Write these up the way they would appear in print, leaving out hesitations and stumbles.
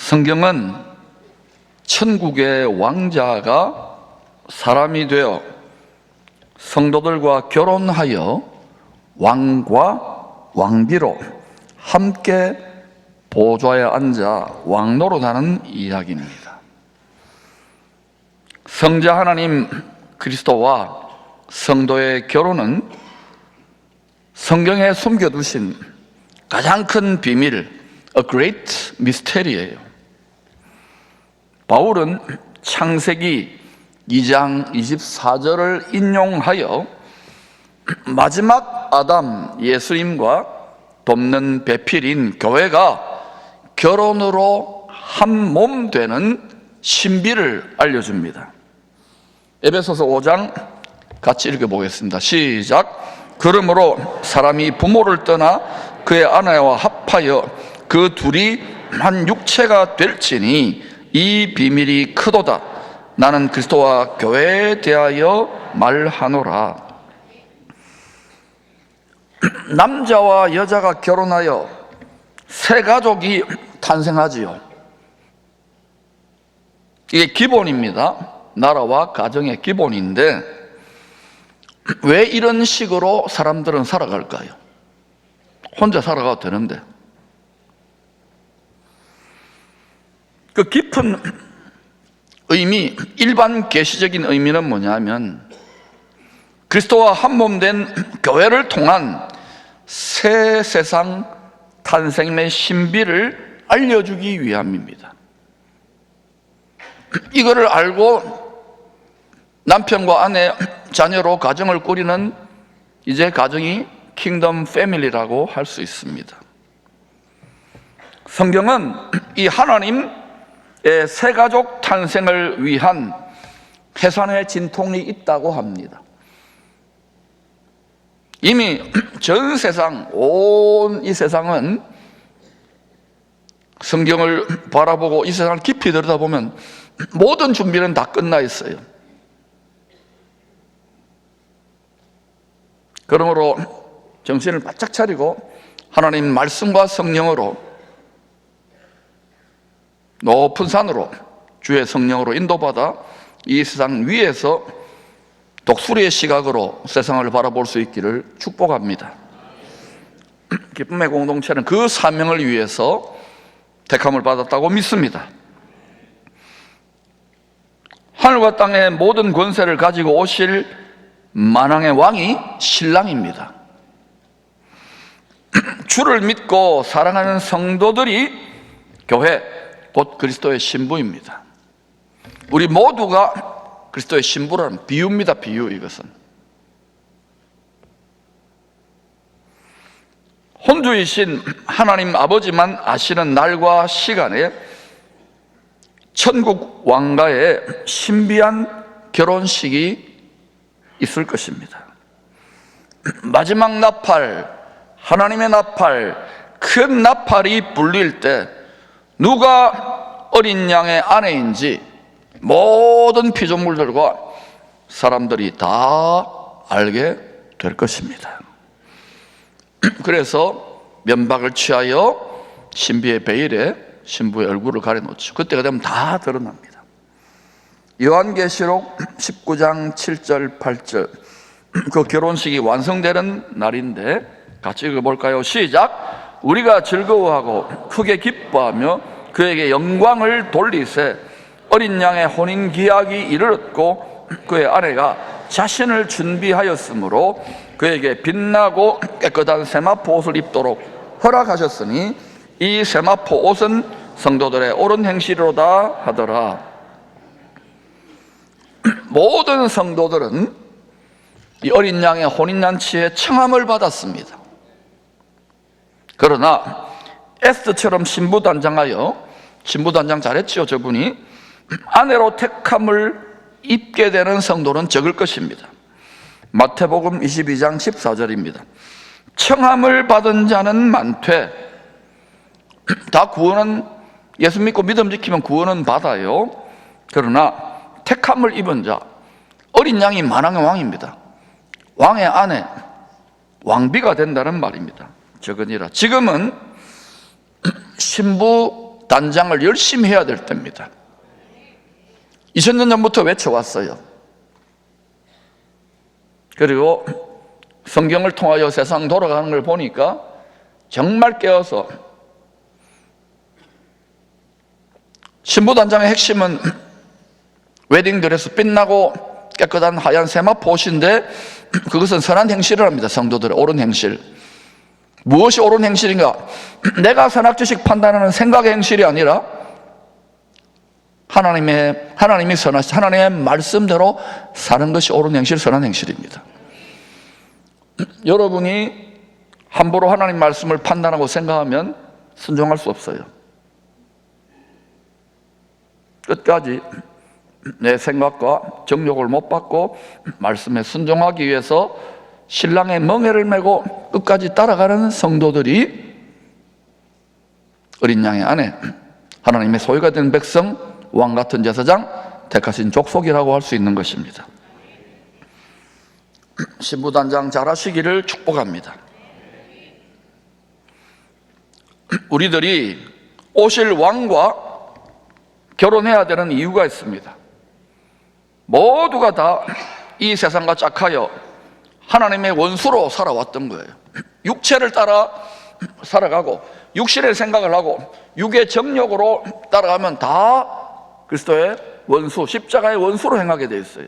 성경은 천국의 왕자가 사람이 되어 성도들과 결혼하여 왕과 왕비로 함께 보좌에 앉아 왕노릇하는 이야기입니다. 성자 하나님 그리스도와 성도의 결혼은 성경에 숨겨두신 가장 큰 비밀, a great mystery예요. 바울은 창세기 2장 24절을 인용하여 마지막 아담 예수님과 돕는 배필인 교회가 결혼으로 한 몸 되는 신비를 알려줍니다. 에베소서 5장 같이 읽어보겠습니다. 시작. 그러므로 사람이 부모를 떠나 그의 아내와 합하여 그 둘이 한 육체가 될지니 이 비밀이 크도다. 나는 그리스도와 교회에 대하여 말하노라. 남자와 여자가 결혼하여 새 가족이 탄생하지요. 이게 기본입니다. 나라와 가정의 기본인데 왜 이런 식으로 사람들은 살아갈까요? 혼자 살아가도 되는데. 그 깊은 의미, 일반 계시적인 의미는 뭐냐면 그리스도와 한 몸 된 교회를 통한 새 세상 탄생의 신비를 알려주기 위함입니다. 이거를 알고 남편과 아내, 자녀로 가정을 꾸리는 이제 가정이 킹덤 패밀리라고 할 수 있습니다. 성경은 이 하나님의 새 가족 탄생을 위한 해산의 진통이 있다고 합니다. 이미 전 세상, 온 이 세상은 성경을 바라보고 이 세상을 깊이 들여다보면 모든 준비는 다 끝나 있어요. 그러므로 정신을 바짝 차리고 하나님 말씀과 성령으로 높은 산으로 주의 성령으로 인도받아 이 세상 위에서 독수리의 시각으로 세상을 바라볼 수 있기를 축복합니다. 기쁨의 공동체는 그 사명을 위해서 택함을 받았다고 믿습니다. 하늘과 땅의 모든 권세를 가지고 오실 만왕의 왕이 신랑입니다. 주를 믿고 사랑하는 성도들이 교회, 곧 그리스도의 신부입니다. 우리 모두가 그리스도의 신부라는 비유입니다. 비유. 이것은 혼주이신 하나님 아버지만 아시는 날과 시간에 천국 왕가의 신비한 결혼식이 있을 것입니다. 마지막 나팔, 하나님의 나팔, 큰 나팔이 불릴 때 누가 어린 양의 아내인지 모든 피조물들과 사람들이 다 알게 될 것입니다. 그래서 면박을 취하여 신비의 베일에 신부의 얼굴을 가려놓죠. 그때가 되면 다 드러납니다. 요한계시록 19장 7절 8절 그 결혼식이 완성되는 날인데 같이 읽어볼까요? 시작. 우리가 즐거워하고 크게 기뻐하며 그에게 영광을 돌리세 어린 양의 혼인 기약이 이르렀고 그의 아내가 자신을 준비하였으므로 그에게 빛나고 깨끗한 세마포 옷을 입도록 허락하셨으니 이 세마포 옷은 성도들의 옳은 행실로다 하더라. 모든 성도들은 이 어린 양의 혼인잔치에 청함을 받았습니다. 그러나 에스더처럼 신부단장하여, 신부단장 잘했지요 저분이, 아내로 택함을 입게 되는 성도는 적을 것입니다. 마태복음 22장 14절입니다. 청함을 받은 자는 많되, 다 구원은, 예수 믿고 믿음 지키면 구원은 받아요. 그러나 택함을 입은 자, 어린 양이 만왕의 왕입니다. 왕의 아내, 왕비가 된다는 말입니다. 적으니라. 지금은 신부 단장을 열심히 해야 될 때입니다. 2000년 전부터 외쳐왔어요. 그리고 성경을 통하여 세상 돌아가는 걸 보니까 정말 깨어서 신부단장의 핵심은 웨딩드레스 빛나고 깨끗한 하얀 세마포 옷인데 그것은 선한 행실을 합니다. 성도들의 옳은 행실. 무엇이 옳은 행실인가? 내가 선악지식 판단하는 생각의 행실이 아니라 하나님이 선하신 하나님의 말씀대로 사는 것이 옳은 행실, 선한 행실입니다. 여러분이 함부로 하나님 말씀을 판단하고 생각하면 순종할 수 없어요. 끝까지 내 생각과 정욕을 못 받고 말씀에 순종하기 위해서 신랑의 멍에를 메고 끝까지 따라가는 성도들이 어린 양의 아내, 하나님의 소유가 된 백성, 왕같은 제사장, 택하신 족속이라고 할 수 있는 것입니다. 신부단장 잘하시기를 축복합니다. 우리들이 오실 왕과 결혼해야 되는 이유가 있습니다. 모두가 다 이 세상과 짝하여 하나님의 원수로 살아왔던 거예요. 육체를 따라 살아가고 육신의 생각을 하고 육의 정욕으로 따라가면 다 그리스도의 원수, 십자가의 원수로 행하게 되어 있어요.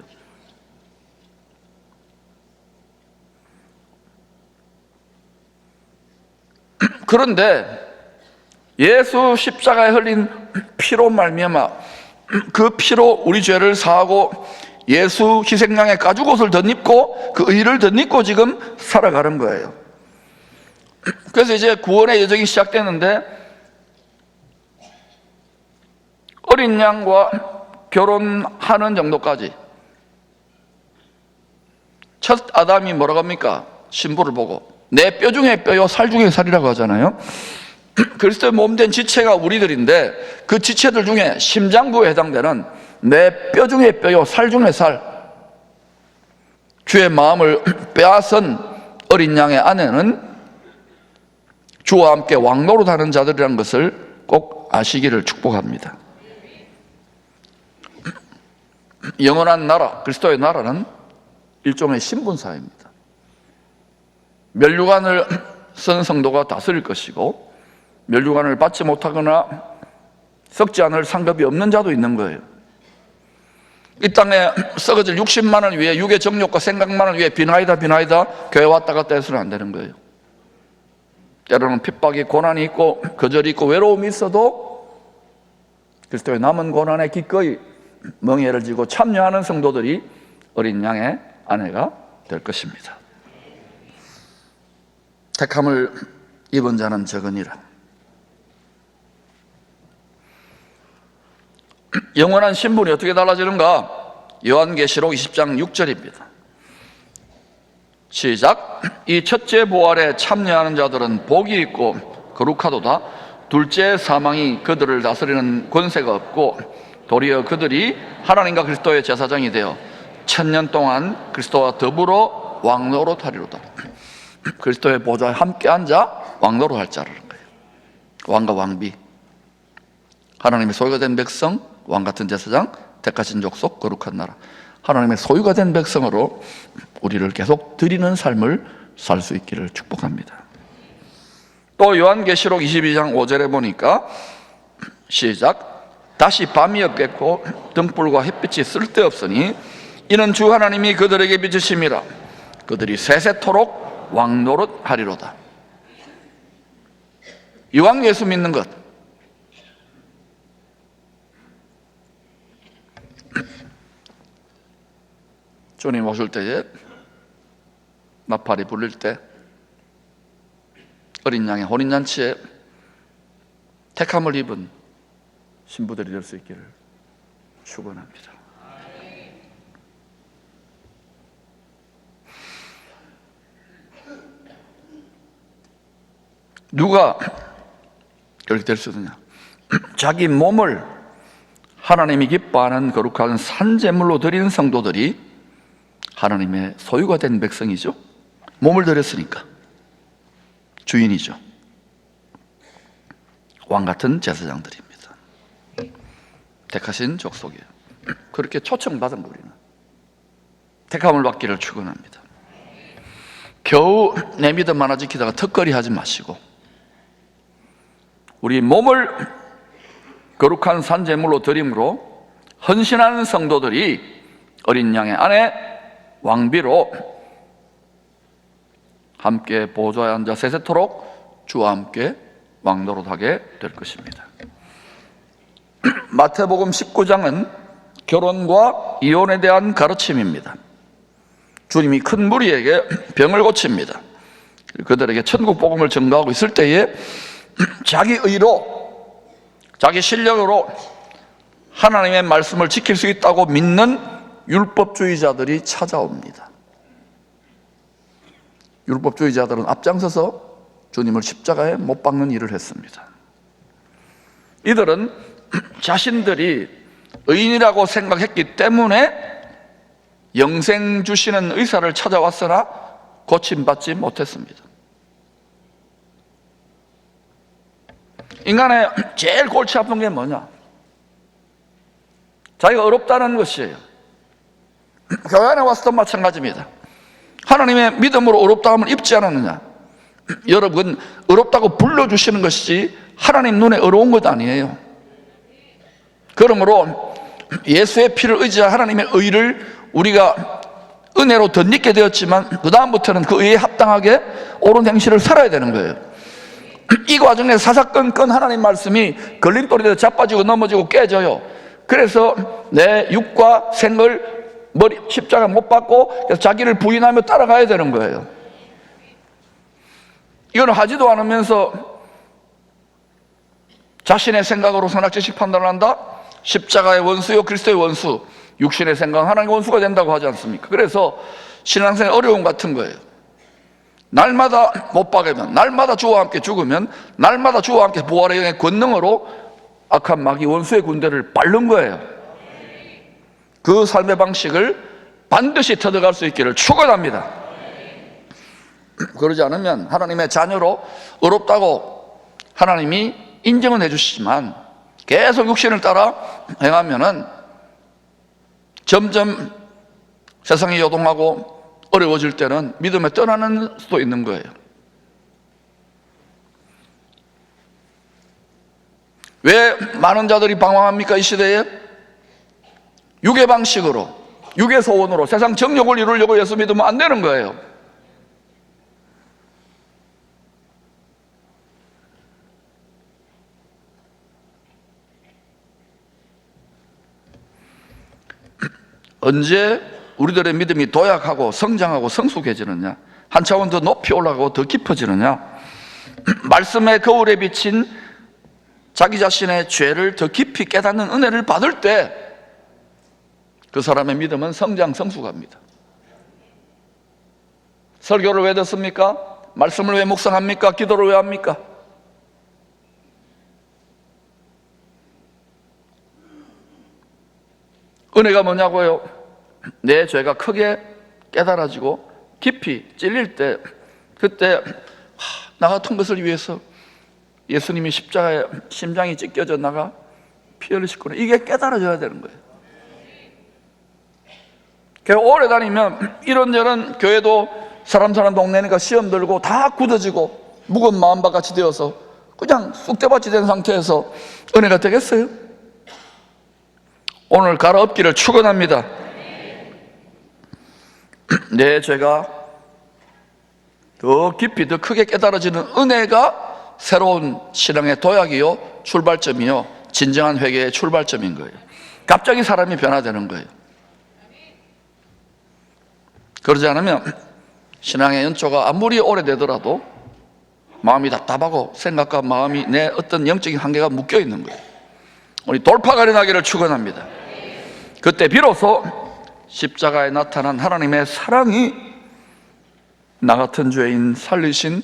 그런데 예수 십자가에 흘린 피로 말미암아 그 피로 우리 죄를 사하고 예수 희생양의 가죽옷을 덧입고 그 의를 덧입고 지금 살아가는 거예요. 그래서 이제 구원의 여정이 시작되는데 어린 양과 결혼하는 정도까지 첫 아담이 뭐라고 합니까? 신부를 보고 내 뼈 중에 뼈요 살 중에 살이라고 하잖아요. 그리스도의 몸된 지체가 우리들인데 그 지체들 중에 심장부에 해당되는 내 뼈 중에 뼈요 살 중에 살, 주의 마음을 빼앗은 어린 양의 아내는 주와 함께 왕노릇하는 자들이라는 것을 꼭 아시기를 축복합니다. 영원한 나라, 그리스도의 나라는 일종의 신분사회입니다. 면류관을 쓴 성도가 다스릴 것이고 면류관을 받지 못하거나 썩지 않을 상급이 없는 자도 있는 거예요. 이 땅에 썩어질 60만을 위해 육의 정욕과 생각만을 위해 비나이다 교회 왔다 갔다 해서는 안 되는 거예요. 때로는 핍박이 고난이 있고 거절이 있고 외로움이 있어도 그리스도의 남은 고난에 기꺼이 멍에를 지고 참여하는 성도들이 어린 양의 아내가 될 것입니다. 택함을 입은 자는 적으니라. 영원한 신분이 어떻게 달라지는가? 요한계시록 20장 6절입니다. 시작. 이 첫째 부활에 참여하는 자들은 복이 있고 거룩하도다. 둘째 사망이 그들을 다스리는 권세가 없고 도리어 그들이 하나님과 그리스도의 제사장이 되어 1000년 동안 그리스도와 더불어 왕노릇하리로다. 그리스도의 보좌에 함께 앉아 왕노릇할 자라는 거예요. 왕과 왕비, 하나님의 소유가 된 백성, 왕같은 제사장, 택하신 족속, 거룩한 나라. 하나님의 소유가 된 백성으로 우리를 계속 드리는 삶을 살 수 있기를 축복합니다. 또 요한계시록 22장 5절에 보니까 시작. 다시 밤이 없겠고 등불과 햇빛이 쓸데없으니 이는 주 하나님이 그들에게 비추심이라. 그들이 세세토록 왕노릇하리로다. 이왕 예수 믿는 것, 주님 오실 때에 나팔이 불릴 때 어린 양의 혼인잔치에 택함을 입은 신부들이 될 수 있기를 축원합니다. 누가 그렇게 될 수 있느냐? 자기 몸을 하나님이 기뻐하는 거룩한 산제물로 드리는 성도들이 하나님의 소유가 된 백성이죠. 몸을 드렸으니까 주인이죠. 왕같은 제사장들입니다. 택하신 족속이에요. 그렇게 초청받은 거 우리는 택함을 받기를 축원합니다. 겨우 내 믿음 하나 지키다가 턱걸이 하지 마시고 우리 몸을 거룩한 산제물로 드림으로 헌신하는 성도들이 어린 양의 안에 왕비로 함께 보좌에 앉아 세세토록 주와 함께 왕노릇하게 될 것입니다. 마태복음 19장은 결혼과 이혼에 대한 가르침입니다. 주님이 큰 무리에게 병을 고칩니다. 그들에게 천국 복음을 전가하고 있을 때에 자기 의로, 자기 실력으로 하나님의 말씀을 지킬 수 있다고 믿는 율법주의자들이 찾아옵니다. 율법주의자들은 앞장서서 주님을 십자가에 못 박는 일을 했습니다. 이들은 자신들이 의인이라고 생각했기 때문에 영생 주시는 의사를 찾아왔으나 고침받지 못했습니다. 인간의 제일 골치 아픈 게 뭐냐? 자기가 어렵다는 것이에요. 교회 안에 와서도 마찬가지입니다. 하나님의 믿음으로 어렵다 하면 입지 않았느냐? 여러분, 어렵다고 불러주시는 것이지 하나님 눈에 어려운 것 아니에요. 그러므로 예수의 피를 의지한 하나님의 의를 우리가 은혜로 덧입게 되었지만 그 다음부터는 그 의에 합당하게 옳은 행실을 살아야 되는 거예요. 이 과정에 사사건건 하나님 말씀이 걸림돌이 되어 자빠지고 넘어지고 깨져요. 그래서 내 육과 생을 십자가 못 받고 자기를 부인하며 따라가야 되는 거예요. 이건 하지도 않으면서 자신의 생각으로 선악지식 판단을 한다? 십자가의 원수요 그리스도의 원수, 육신의 생각은 하나님의 원수가 된다고 하지 않습니까? 그래서 신앙생활 어려움 같은 거예요. 날마다 못 박으면, 날마다 주와 함께 죽으면, 날마다 주와 함께 부활의 영의 권능으로 악한 마귀 원수의 군대를 밟는 거예요. 그 삶의 방식을 반드시 터득할 수 있기를 축원합니다. 그러지 않으면 하나님의 자녀로 어렵다고 하나님이 인정은 해주시지만 계속 육신을 따라 행하면은 점점 세상이 요동하고 어려워질 때는 믿음에 떠나는 수도 있는 거예요. 왜 많은 자들이 방황합니까? 이 시대에 육의 방식으로, 육의 소원으로 세상 정욕을 이루려고 예수 믿으면 안 되는 거예요. 언제 우리들의 믿음이 도약하고 성장하고 성숙해지느냐, 한 차원 더 높이 올라가고 더 깊어지느냐, 말씀의 거울에 비친 자기 자신의 죄를 더 깊이 깨닫는 은혜를 받을 때 그 사람의 믿음은 성장 성숙합니다. 설교를 왜 듣습니까? 말씀을 왜 묵상합니까? 기도를 왜 합니까? 은혜가 뭐냐고요? 내 죄가 크게 깨달아지고 깊이 찔릴 때, 그때 나 같은 것을 위해서 예수님이 십자가에 심장이 찢겨져 나가 피 흘리셨구나, 이게 깨달아져야 되는 거예요. 교회 오래 다니면 이런저런 교회도 사람 동네니까 시험 들고 다 굳어지고 무거운 마음과 같이 되어서 그냥 쑥대밭이 된 상태에서 은혜가 되겠어요? 오늘 갈아엎기를 축원합니다. 내 죄가 더 깊이 더 크게 깨달아지는 은혜가 새로운 신앙의 도약이요 출발점이요 진정한 회개의 출발점인 거예요. 갑자기 사람이 변화되는 거예요. 그러지 않으면 신앙의 연초가 아무리 오래되더라도 마음이 답답하고 생각과 마음이 내 어떤 영적인 한계가 묶여 있는 거예요. 우리 돌파가 일어나기를 축원합니다. 그때 비로소 십자가에 나타난 하나님의 사랑이 나 같은 죄인 살리신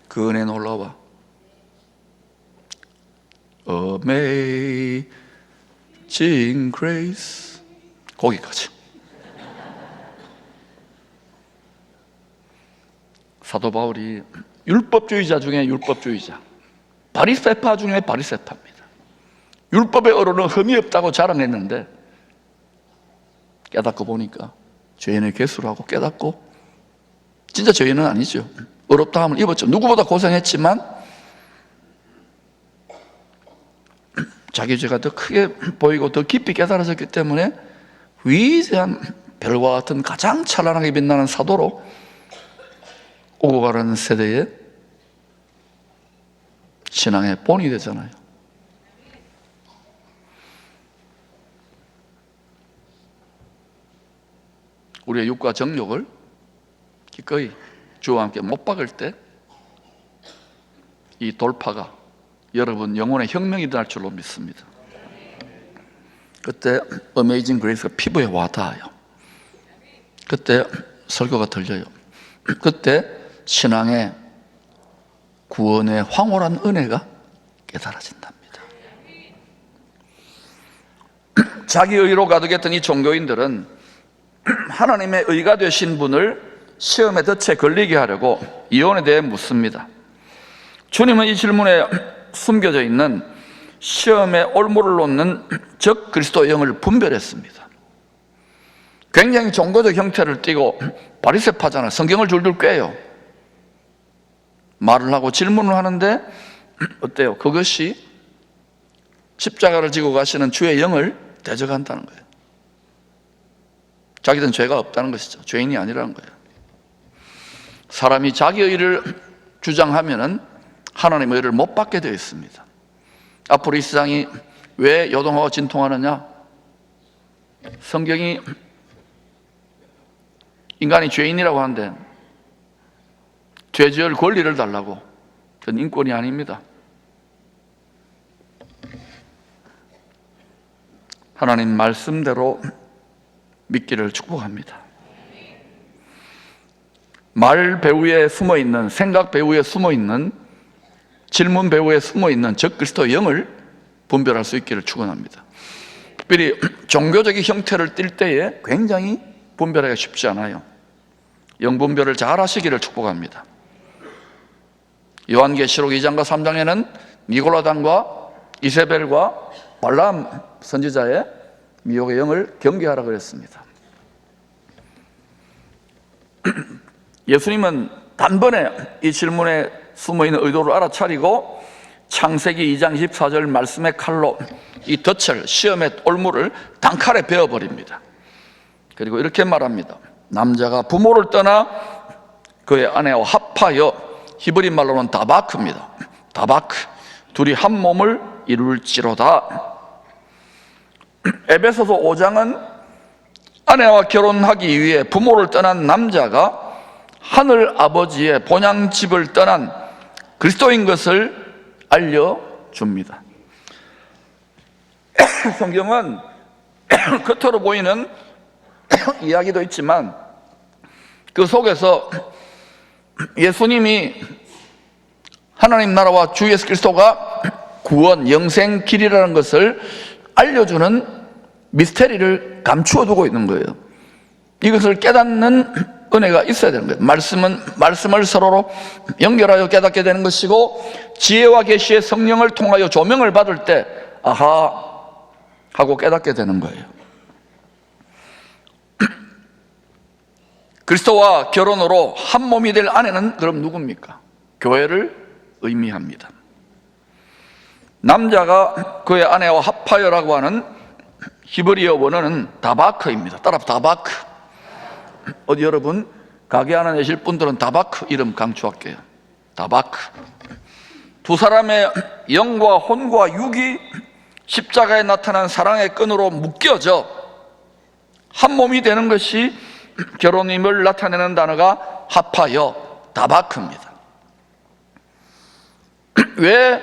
그 은혜 놀라워. Amazing Grace, 거기까지. 사도 바울이 율법주의자 중에 율법주의자, 바리새파 중에 바리새파입니다. 율법의 어로는 흠이 없다고 자랑했는데 깨닫고 보니까 죄인의 개수라고 깨닫고 진짜 죄인은 아니죠. 어렵다 함을 입었죠. 누구보다 고생했지만 자기 죄가 더 크게 보이고 더 깊이 깨달아졌기 때문에 위대한 별과 같은 가장 찬란하게 빛나는 사도로 오고 가는 세대에 신앙의 본이 되잖아요. 우리의 육과 정욕을 기꺼이 주와 함께 못 박을 때 이 돌파가 여러분 영혼의 혁명이 일어날 줄로 믿습니다. 그때 어메이징 그레이스가 피부에 와닿아요. 그때 설교가 들려요. 그때 신앙의 구원의 황홀한 은혜가 깨달아진답니다. 자기 의로 가득했던 이 종교인들은 하나님의 의가 되신 분을 시험의 덫에 걸리게 하려고 이혼에 대해 묻습니다. 주님은 이 질문에 숨겨져 있는 시험의 올무를 놓는 적 그리스도의 영을 분별했습니다. 굉장히 종교적 형태를 띠고 바리새파잖아요. 성경을 줄줄 꿰요. 말을 하고 질문을 하는데 어때요? 그것이 십자가를 지고 가시는 주의 영을 대적한다는 거예요. 자기들은 죄가 없다는 것이죠. 죄인이 아니라는 거예요. 사람이 자기 의를 주장하면은 하나님의 의를 못 받게 되어 있습니다. 앞으로 이 세상이 왜 요동하고 진통하느냐? 성경이 인간이 죄인이라고 하는데 죄 지을 권리를 달라고. 그건 인권이 아닙니다. 하나님 말씀대로 믿기를 축복합니다. 말 배후에 숨어있는, 생각 배후에 숨어있는, 질문 배후에 숨어있는 적 그리스도의 영을 분별할 수 있기를 축원합니다. 특별히 종교적인 형태를 띌 때에 굉장히 분별하기가 쉽지 않아요. 영 분별을 잘 하시기를 축복합니다. 요한계시록 2장과 3장에는 니고라당과 이세벨과 발람 선지자의 미혹의 영을 경계하라 그랬습니다. 예수님은 단번에 이 질문에 숨어있는 의도를 알아차리고 창세기 2장 24절 말씀의 칼로 이 덫을, 시험의 올무를 단칼에 베어버립니다. 그리고 이렇게 말합니다. 남자가 부모를 떠나 그의 아내와 합하여, 히브리 말로는 다바크입니다. 다바크, 둘이 한 몸을 이룰지로다. 에베소서 5장은 아내와 결혼하기 위해 부모를 떠난 남자가 하늘 아버지의 본향집을 떠난 그리스도인 것을 알려줍니다. 성경은 겉으로 보이는 이야기도 있지만 그 속에서 예수님이 하나님 나라와 주 예수 그리스도가 구원, 영생 길이라는 것을 알려주는 미스테리를 감추어 두고 있는 거예요. 이것을 깨닫는 은혜가 있어야 되는 거예요. 말씀을 서로로 연결하여 깨닫게 되는 것이고, 지혜와 계시의 성령을 통하여 조명을 받을 때 아하 하고 깨닫게 되는 거예요. 그리스도와 결혼으로 한 몸이 될 아내는 그럼 누굽니까? 교회를 의미합니다. 남자가 그의 아내와 합하여라고 하는 히브리어 원어는 다바크입니다. 따라 다바크. 어디 여러분 가게 하나 내실 분들은 다바크 이름 강추할게요. 다바크. 두 사람의 영과 혼과 육이 십자가에 나타난 사랑의 끈으로 묶여져 한 몸이 되는 것이 결혼임을 나타내는 단어가 합하여 다바크입니다. 왜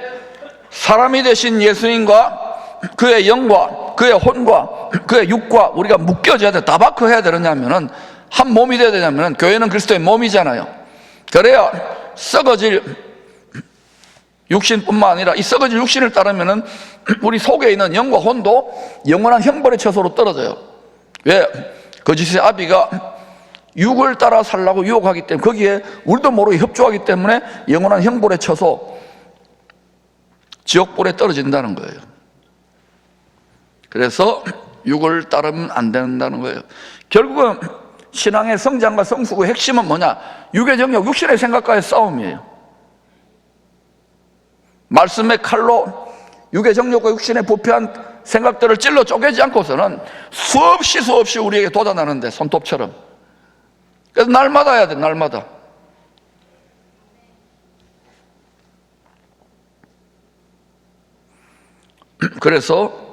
사람이 되신 예수님과 그의 영과 그의 혼과 그의 육과 우리가 묶여져야 돼, 다바크 해야 되느냐면은, 한 몸이 되어야 되냐면은, 교회는 그리스도의 몸이잖아요. 그래야 썩어질 육신뿐만 아니라 이 썩어질 육신을 따르면은 우리 속에 있는 영과 혼도 영원한 형벌의 처소로 떨어져요. 왜? 거짓의 아비가 육을 따라 살라고 유혹하기 때문에, 거기에 우리도 모르게 협조하기 때문에 영원한 형벌의 처소, 지옥불에 떨어진다는 거예요. 그래서 육을 따르면 안 된다는 거예요. 결국은 신앙의 성장과 성숙의 핵심은 뭐냐? 육의 정욕, 육신의 생각과의 싸움이에요. 말씀의 칼로 육의 정욕과 육신의 부패한 생각들을 찔러 쪼개지 않고서는 수없이 우리에게 돋아나는데, 손톱처럼. 그래서 날마다 해야 돼, 날마다. 그래서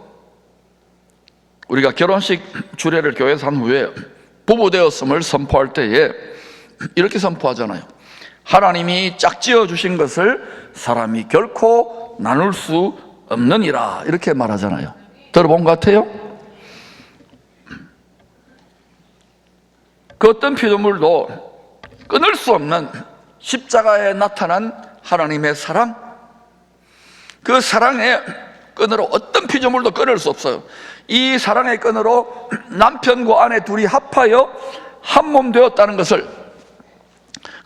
우리가 결혼식 주례를 교회에서 한 후에 부부 되었음을 선포할 때에 이렇게 선포하잖아요. 하나님이 짝지어 주신 것을 사람이 결코 나눌 수 없느니라, 이렇게 말하잖아요. 들어본 것 같아요? 그 어떤 피조물도 끊을 수 없는 십자가에 나타난 하나님의 사랑, 그 사랑의 끈으로 어떤 피조물도 끊을 수 없어요. 이 사랑의 끈으로 남편과 아내 둘이 합하여 한 몸 되었다는 것을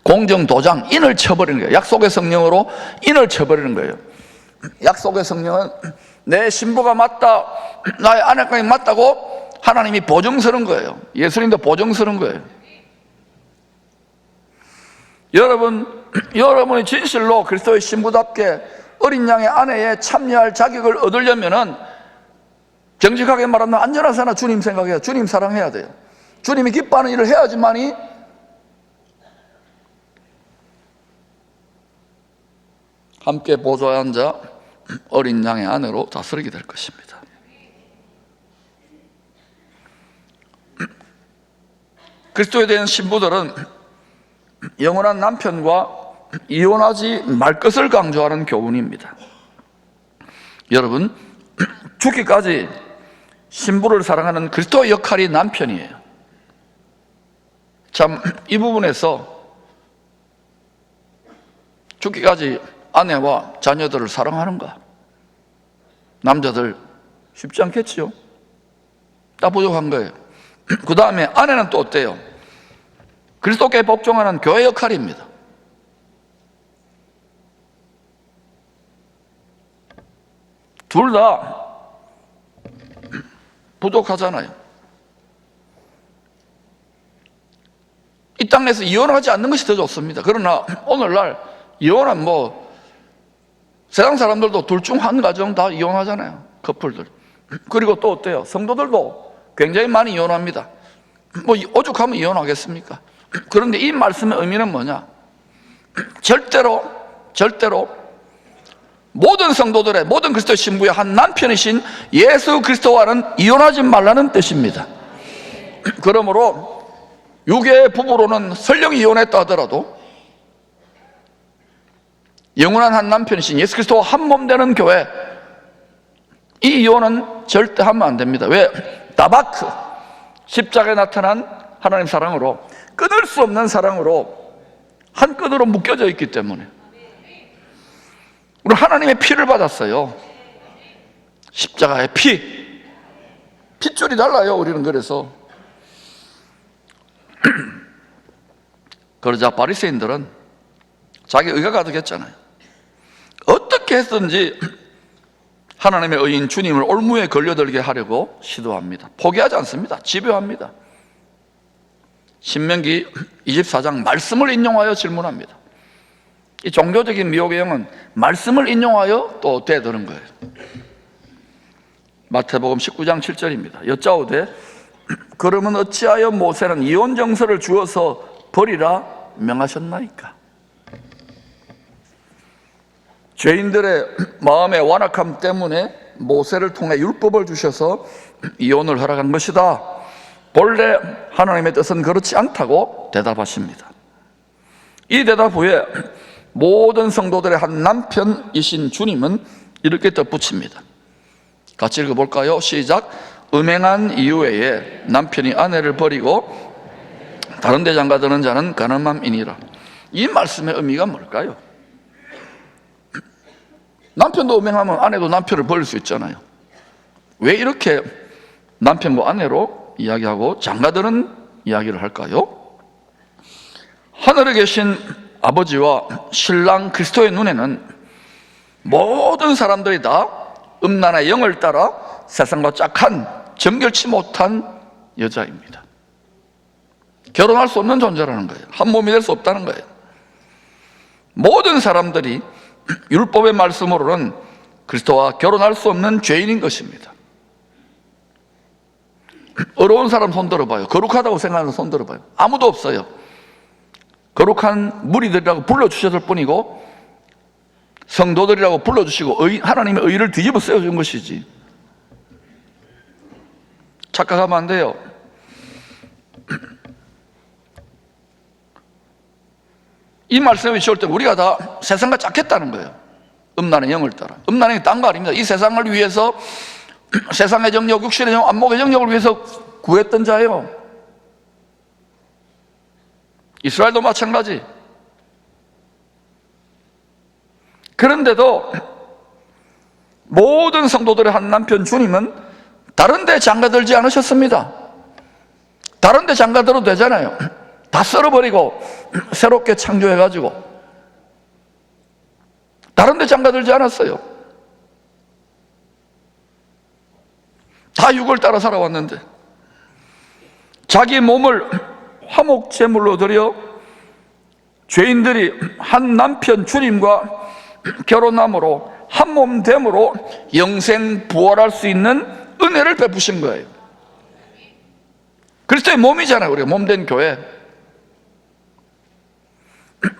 공정도장, 인을 쳐버리는 거예요. 약속의 성령으로 인을 쳐버리는 거예요. 약속의 성령은 내 신부가 맞다, 나의 아내가 맞다고 하나님이 보증서는 거예요. 예수님도 보증서는 거예요. 여러분이 진실로 그리스도의 신부답게 어린 양의 아내에 참여할 자격을 얻으려면은, 정직하게 말하면 안전한 사나 주님 생각해야, 주님 사랑해야 돼요. 주님이 기뻐하는 일을 해야지만이 함께 보좌에 앉아 어린 양의 아내로 다스리게 될 것입니다. 그리스도에 대한 신부들은 영원한 남편과 이혼하지 말 것을 강조하는 교훈입니다. 여러분, 죽기까지 신부를 사랑하는 그리스도의 역할이 남편이에요. 참, 이 부분에서 죽기까지 아내와 자녀들을 사랑하는가? 남자들 쉽지 않겠지요? 다 부족한 거예요. 그 다음에 아내는 또 어때요? 그리스도께 복종하는 교회 역할입니다. 둘 다 부족하잖아요. 이 땅에서 이혼하지 않는 것이 더 좋습니다. 그러나 오늘날 이혼은 세상 사람들도 둘 중 한 가정 다 이혼하잖아요. 커플들. 그리고 또 어때요? 성도들도 굉장히 많이 이혼합니다. 오죽하면 이혼하겠습니까? 그런데 이 말씀의 의미는 뭐냐? 절대로 모든 성도들의, 모든 그리스도의 신부의 한 남편이신 예수 그리스도와는 이혼하지 말라는 뜻입니다. 그러므로 육의 부부로는 설령 이혼했다 하더라도 영원한 한 남편이신 예수 그리스도와 한 몸 되는 교회, 이 이혼은 절대 하면 안 됩니다. 왜? 다바크, 십자가에 나타난 하나님 사랑으로, 끊을 수 없는 사랑으로 한 끈으로 묶여져 있기 때문에. 우리 하나님의 피를 받았어요. 십자가의 핏줄이 달라요. 우리는. 그래서 그러자 바리새인들은 자기 의가 가득했잖아요. 어떻게 했든지 하나님의 의인 주님을 올무에 걸려들게 하려고 시도합니다. 포기하지 않습니다. 집요합니다. 신명기 24장 말씀을 인용하여 질문합니다. 이 종교적인 미혹의 영은 말씀을 인용하여 또 대드는 거예요. 마태복음 19장 7절입니다. 여짜오되 그러면 어찌하여 모세는 이혼 정서를 주어서 버리라 명하셨나이까? 죄인들의 마음의 완악함 때문에 모세를 통해 율법을 주셔서 이혼을 허락한 것이다. 본래 하나님의 뜻은 그렇지 않다고 대답하십니다. 이 대답 후에 모든 성도들의 한 남편이신 주님은 이렇게 덧붙입니다. 같이 읽어볼까요? 시작. 음행한 이후에 남편이 아내를 버리고 다른 데 장가드는 자는 가늠함이니라. 이 말씀의 의미가 뭘까요? 남편도 음행하면 아내도 남편을 버릴 수 있잖아요. 왜 이렇게 남편과 아내로 이야기하고 장가드는 이야기를 할까요? 하늘에 계신 아버지와 신랑 그리스도의 눈에는 모든 사람들이 다 음란의 영을 따라 세상과 짝한 정결치 못한 여자입니다. 결혼할 수 없는 존재라는 거예요. 한 몸이 될 수 없다는 거예요. 모든 사람들이 율법의 말씀으로는 그리스도와 결혼할 수 없는 죄인인 것입니다. 어려운 사람 손 들어봐요. 거룩하다고 생각하는 손 들어봐요. 아무도 없어요. 거룩한 무리들이라고 불러주셨을 뿐이고 성도들이라고 불러주시고 하나님의 의를 뒤집어 쓰여준 것이지. 착각하면 안 돼요. 이 말씀이 지을 때 우리가 다 세상과 짝했다는 거예요. 음란의 영을 따라. 음란의 영이 딴 거 아닙니다. 이 세상을 위해서 세상의 정욕, 육신의 정욕, 안목의 정욕을 위해서 구했던 자예요. 이스라엘도 마찬가지. 그런데도 모든 성도들의 한 남편 주님은 다른 데 장가들지 않으셨습니다. 다른 데 장가들어도 되잖아요. 다 썰어버리고 새롭게 창조해가지고 다른 데 장가들지 않았어요. 다 육을 따라 살아왔는데 자기 몸을 화목제물로 드려 죄인들이 한 남편 주님과 결혼함으로 한 몸됨으로 영생 부활할 수 있는 은혜를 베푸신 거예요. 그리스도의 몸이잖아요. 우리가 몸된 교회.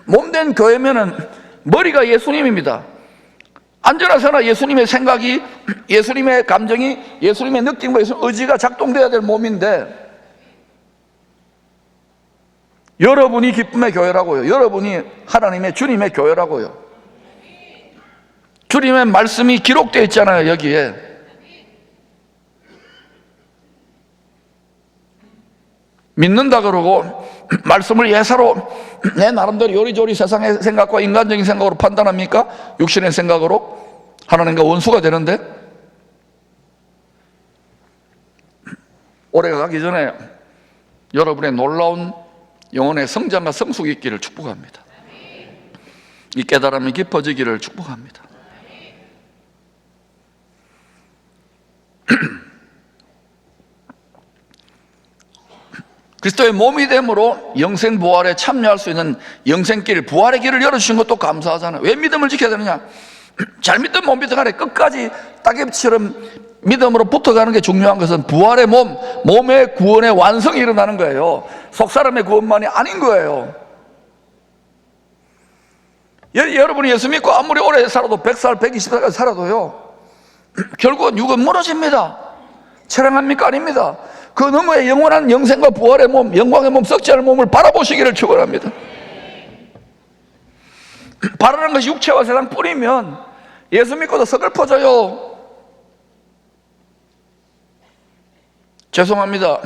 몸된 교회면은 머리가 예수님입니다. 안전하서나 예수님의 생각이, 예수님의 감정이, 예수님의 느낌과 예수님의 의지가 작동돼야 될 몸인데 여러분이 기쁨의 교회라고요. 여러분이 하나님의 주님의 교회라고요. 주님의 말씀이 기록되어 있잖아요. 여기에 믿는다 그러고 말씀을 예사로 내 나름대로 요리조리 세상의 생각과 인간적인 생각으로 판단합니까? 육신의 생각으로? 하나님과 원수가 되는데? 올해가 가기 전에 여러분의 놀라운 영혼의 성장과 성숙이 있기를 축복합니다. 이 깨달음이 깊어지기를 축복합니다. 그리스도의 몸이 됨으로 영생 부활에 참여할 수 있는 영생길, 부활의 길을 열어주신 것도 감사하잖아요. 왜 믿음을 지켜야 되느냐? 잘 믿든 못 믿든 간에 끝까지 따개비처럼 믿음으로 붙어가는 게 중요한 것은 부활의 몸, 몸의 구원의 완성이 일어나는 거예요. 속사람의 구원만이 아닌 거예요. 여러분이 예수 믿고 아무리 오래 살아도 100살, 120살까지 살아도요 결국은 육은 무너집니다. 체량합니까? 아닙니다. 그 너머의 영원한 영생과 부활의 몸, 영광의 몸, 썩지 않을 몸을 바라보시기를 축원합니다. 바라는 것이 육체와 세상 뿐이면 예수 믿고도 서글퍼져요. 죄송합니다.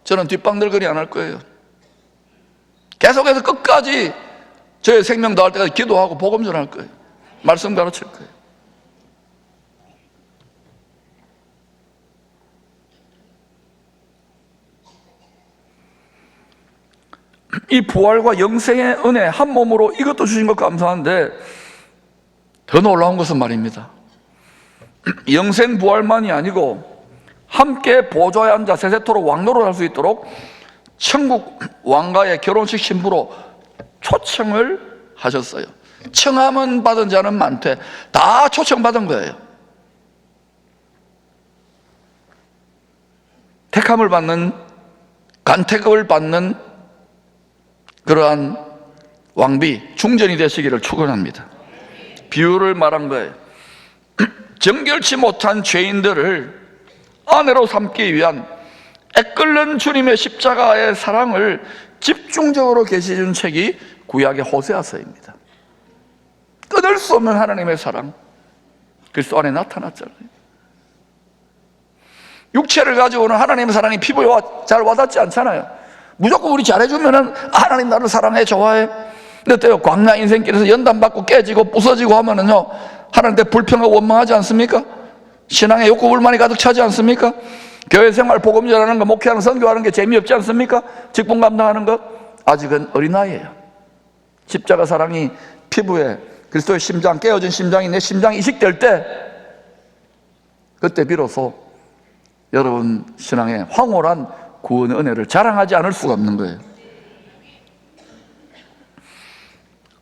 저는 뒷방들거리 안 할 거예요. 계속해서 끝까지 저의 생명 다할 때까지 기도하고 복음 전할 거예요. 말씀 가르칠 거예요. 이 부활과 영생의 은혜 한 몸으로 이것도 주신 것 감사한데 더 놀라운 것은 말입니다. 영생 부활만이 아니고 함께 보좌에 앉아 세세토록 왕노릇 할 수 있도록 천국 왕가의 결혼식 신부로 초청을 하셨어요. 청함은 받은 자는 많되 다 초청받은 거예요. 택함을 받는, 간택을 받는 그러한 왕비, 중전이 되시기를 축원합니다. 비유를 말한 거예요. 정결치 못한 죄인들을 아내로 삼기 위한 애끓는 주님의 십자가의 사랑을 집중적으로 계시준 책이 구약의 호세아서입니다. 끊을 수 없는 하나님의 사랑, 그리스도 안에 나타났잖아요. 육체를 가지고는 하나님의 사랑이 피부에 잘 와닿지 않잖아요. 무조건 우리 잘해주면은 하나님 나를 사랑해, 좋아해. 근데 또 광야 인생길에서 연단받고 깨지고 부서지고 하면은요 하나님한테 불평하고 원망하지 않습니까? 신앙의 욕구 불만이 가득 차지 않습니까? 교회 생활, 복음 전하는 거, 목회하는, 선교하는 게 재미없지 않습니까? 직분 감당하는 거 아직은 어린아이예요. 십자가 사랑이 피부에, 그리스도의 심장, 깨어진 심장이 내 심장이 이식될 때 그때 비로소 여러분 신앙의 황홀한 구원의 은혜를 자랑하지 않을 수가 없는 거예요.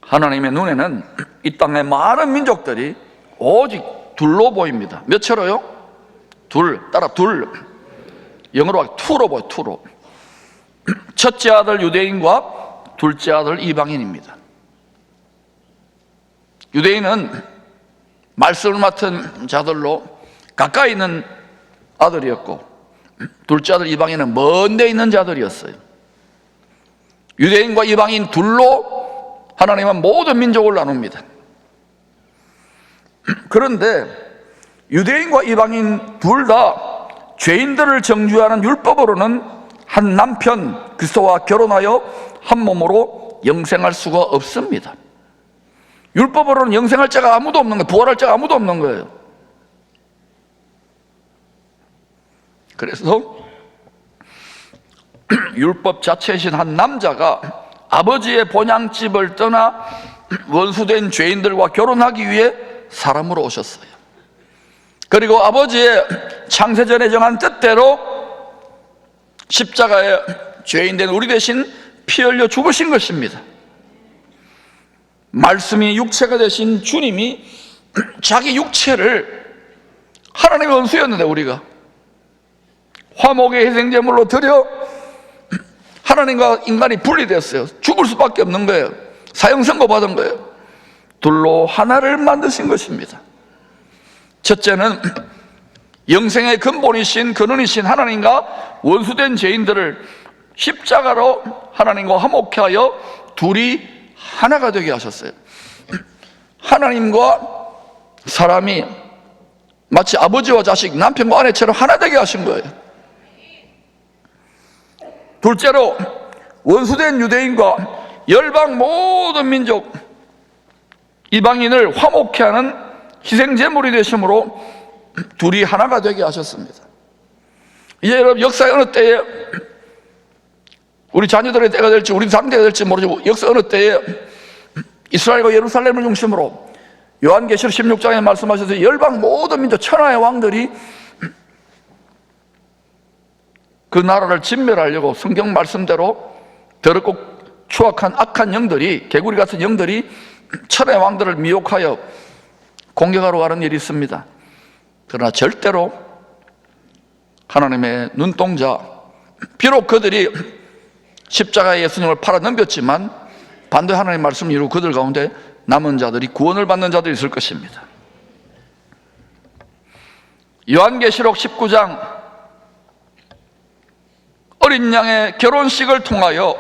하나님의 눈에는 이 땅의 많은 민족들이 오직 둘로 보입니다. 몇처로요? 둘, 따라 둘. 영어로 투로 보여요. 투로. 첫째 아들 유대인과 둘째 아들 이방인입니다. 유대인은 말씀을 맡은 자들로 가까이 있는 아들이었고, 둘째 아들 이방인은 먼 데 있는 자들이었어요. 유대인과 이방인 둘로 하나님은 모든 민족을 나눕니다. 그런데 유대인과 이방인 둘 다 죄인들을 정죄하는 율법으로는 한 남편 그리스도와 결혼하여 한 몸으로 영생할 수가 없습니다. 율법으로는 영생할 자가 아무도 없는 거예요. 부활할 자가 아무도 없는 거예요. 그래서 율법 자체이신 한 남자가 아버지의 본향집을 떠나 원수된 죄인들과 결혼하기 위해 사람으로 오셨어요. 그리고 아버지의 창세전에 정한 뜻대로 십자가에 죄인된 우리 대신 피 흘려 죽으신 것입니다. 말씀이 육체가 되신 주님이 자기 육체를, 하나님의 원수였는데 우리가 화목의 희생제물로 드려 하나님과 인간이 분리됐어요. 죽을 수밖에 없는 거예요. 사형선고 받은 거예요. 둘로 하나를 만드신 것입니다. 첫째는 영생의 근본이신 근원이신 하나님과 원수된 죄인들을 십자가로 하나님과 화목케 하여 둘이 하나가 되게 하셨어요. 하나님과 사람이 마치 아버지와 자식, 남편과 아내처럼 하나 되게 하신 거예요. 둘째로 원수된 유대인과 열방 모든 민족 이방인을 화목케 하는 희생제물이 되심으로 둘이 하나가 되게 하셨습니다. 이제 여러분 역사의 어느 때에 우리 자녀들의 때가 될지 우리 상대가 될지 모르지만 역사 어느 때에 이스라엘과 예루살렘을 중심으로 요한계시록 16장에 말씀하셔서 열방 모든 민족 천하의 왕들이 그 나라를 진멸하려고 성경 말씀대로 더럽고 추악한 악한 영들이, 개구리 같은 영들이 천하의 왕들을 미혹하여 공격하러 가는 일이 있습니다. 그러나 절대로 하나님의 눈동자, 비록 그들이 십자가에 예수님을 팔아 넘겼지만 반드시 하나님의 말씀을 이루고 그들 가운데 남은 자들이 구원을 받는 자들이 있을 것입니다. 요한계시록 19장 어린 양의 결혼식을 통하여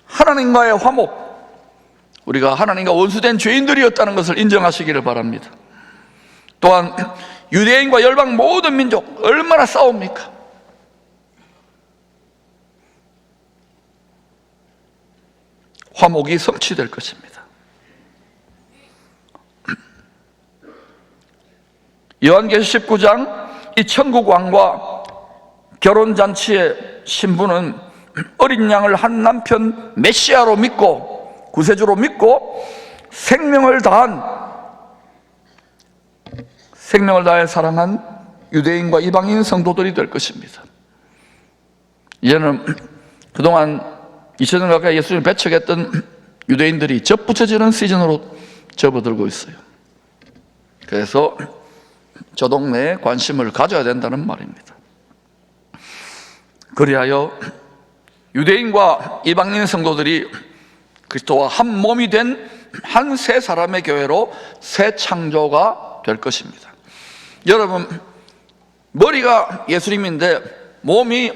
하나님과의 화목, 우리가 하나님과 원수된 죄인들이었다는 것을 인정하시기를 바랍니다. 또한 유대인과 열방 모든 민족 얼마나 싸웁니까? 화목이 성취될 것입니다. 요한계시록 19장 이 천국 왕과 결혼잔치의 신부는 어린 양을 한 남편 메시아로 믿고 구세주로 믿고 생명을 다해 사랑한 유대인과 이방인 성도들이 될 것입니다. 이제는 그동안 2000년 가까이 예수님을 배척했던 유대인들이 접붙여지는 시즌으로 접어들고 있어요. 그래서 저 동네에 관심을 가져야 된다는 말입니다. 그리하여 유대인과 이방인 성도들이 그리스도와 한 몸이 된 한 새 사람의 교회로 새 창조가 될 것입니다. 여러분, 머리가 예수님인데 몸이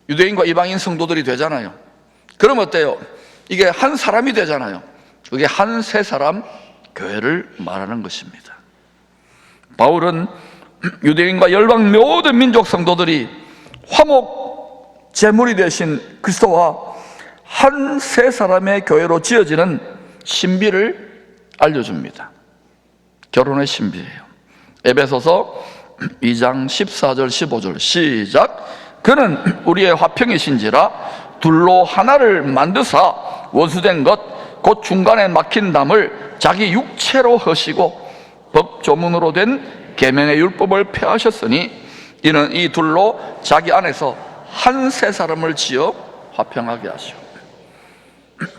유대인과 이방인 성도들이 되잖아요. 그럼 어때요? 이게 한 사람이 되잖아요. 그게 한 새 사람 교회를 말하는 것입니다. 바울은 유대인과 열방 모든 민족 성도들이 화목 제물이 되신 그리스도와 한 새 사람의 교회로 지어지는 신비를 알려줍니다. 결혼의 신비예요. 에베소서 2장 14절 15절 시작. 그는 우리의 화평이신지라 둘로 하나를 만드사 원수된 것 곧 중간에 막힌 담을 자기 육체로 허시고 법 조문으로 된 계명의 율법을 폐하셨으니 이는 이 둘로 자기 안에서 한 세 사람을 지어 화평하게 하시오.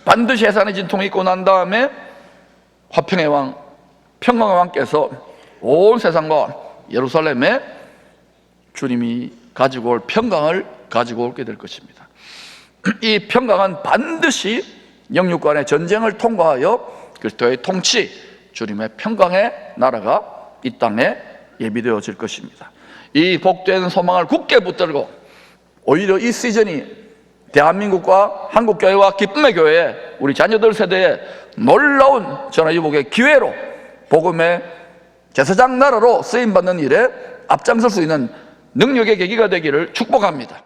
반드시 해산의 진통이 있고 난 다음에 화평의 왕, 평강의 왕께서 온 세상과 예루살렘에 주님이 가지고 올 평강을 가지고 오게 될 것입니다. 이 평강은 반드시 영육간의 전쟁을 통과하여 그리스도의 통치, 주님의 평강의 나라가 이 땅에 예비되어질 것입니다. 이 복된 소망을 굳게 붙들고 오히려 이 시즌이 대한민국과 한국교회와 기쁨의 교회에 우리 자녀들 세대에 놀라운 전화위복의 기회로 복음의 제사장 나라로 쓰임받는 일에 앞장설 수 있는 능력의 계기가 되기를 축복합니다.